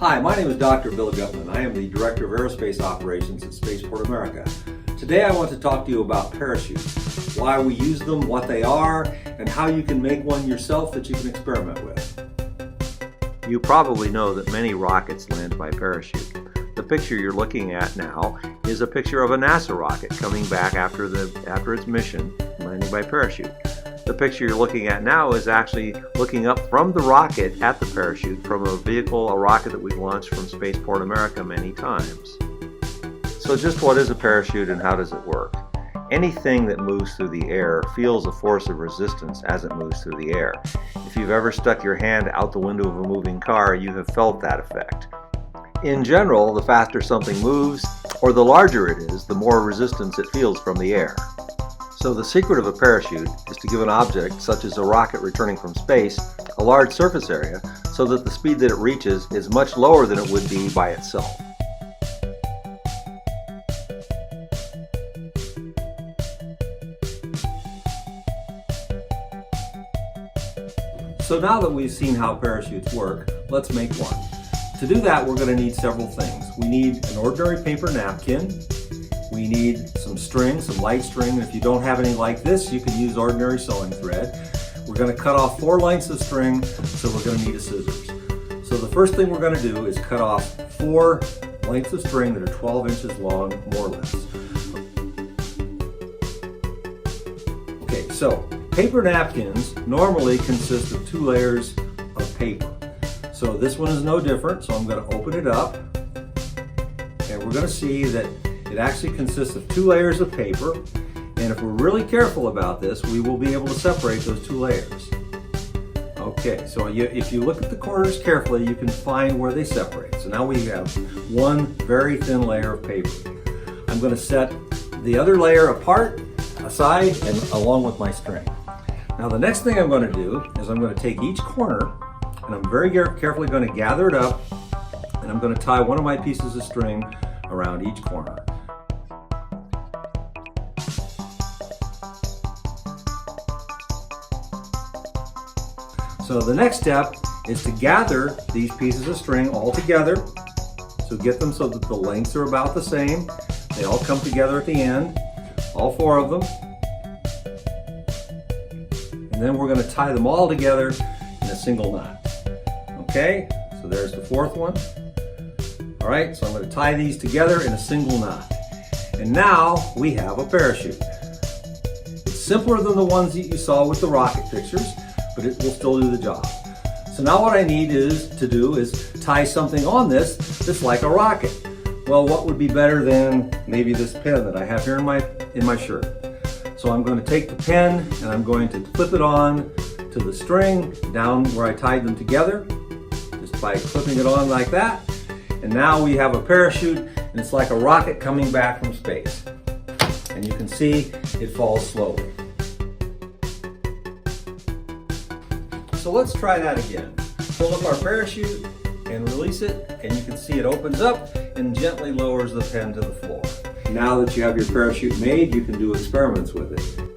Hi, my name is Dr. Bill Gutman. I am the Director of Aerospace Operations at Spaceport America. Today I want to talk to you about parachutes, why we use them, what they are, and how you can make one yourself that you can experiment with. You probably know that many rockets land by parachute. The picture you're looking at now is a picture of a NASA rocket coming back after its mission, landing by parachute. The picture you're looking at now is actually looking up from the rocket at the parachute from a rocket that we've launched from Spaceport America many times. So just what is a parachute and how does it work? Anything that moves through the air feels a force of resistance as it moves through the air. If you've ever stuck your hand out the window of a moving car, you have felt that effect. In general, the faster something moves, or the larger it is, the more resistance it feels from the air. So the secret of a parachute is to give an object, such as a rocket returning from space, a large surface area so that the speed that it reaches is much lower than it would be by itself. So now that we've seen how parachutes work, let's make one. To do that, we're going to need several things. We need an ordinary paper napkin. We need some string, some light string, and if you don't have any like this, you can use ordinary sewing thread. We're going to cut off 4 lengths of string, so we're going to need a scissors. So the first thing we're going to do is cut off 4 lengths of string that are 12 inches long, more or less. Okay, so paper napkins normally consist of 2 layers of paper. So this one is no different, so I'm going to open it up, and we're going to see that it actually consists of 2 layers of paper, and if we're really careful about this, we will be able to separate those 2 layers. Okay, so if you look at the corners carefully, you can find where they separate. So now we have one very thin layer of paper. I'm going to set the other layer apart, aside, and along with my string. Now the next thing I'm going to do is I'm going to take each corner, and I'm very carefully going to gather it up, and I'm going to tie one of my pieces of string around each corner. So the next step is to gather these pieces of string all together. So get them so that the lengths are about the same. They all come together at the end, all 4 of them. And then we're going to tie them all together in a single knot. Okay, so there's the 4th one. All right, so I'm going to tie these together in a single knot. And now we have a parachute. It's simpler than the ones that you saw with the rocket pictures, but it will still do the job. So now what I need to do is tie something on this that's like a rocket. Well, what would be better than maybe this pen that I have here in my shirt? So I'm going to take the pen and I'm going to clip it on to the string down where I tied them together, just by clipping it on like that. And now we have a parachute, and it's like a rocket coming back from space. And you can see it falls slowly. So let's try that again. Pull up our parachute and release it, and you can see it opens up and gently lowers the pen to the floor. Now that you have your parachute made, you can do experiments with it.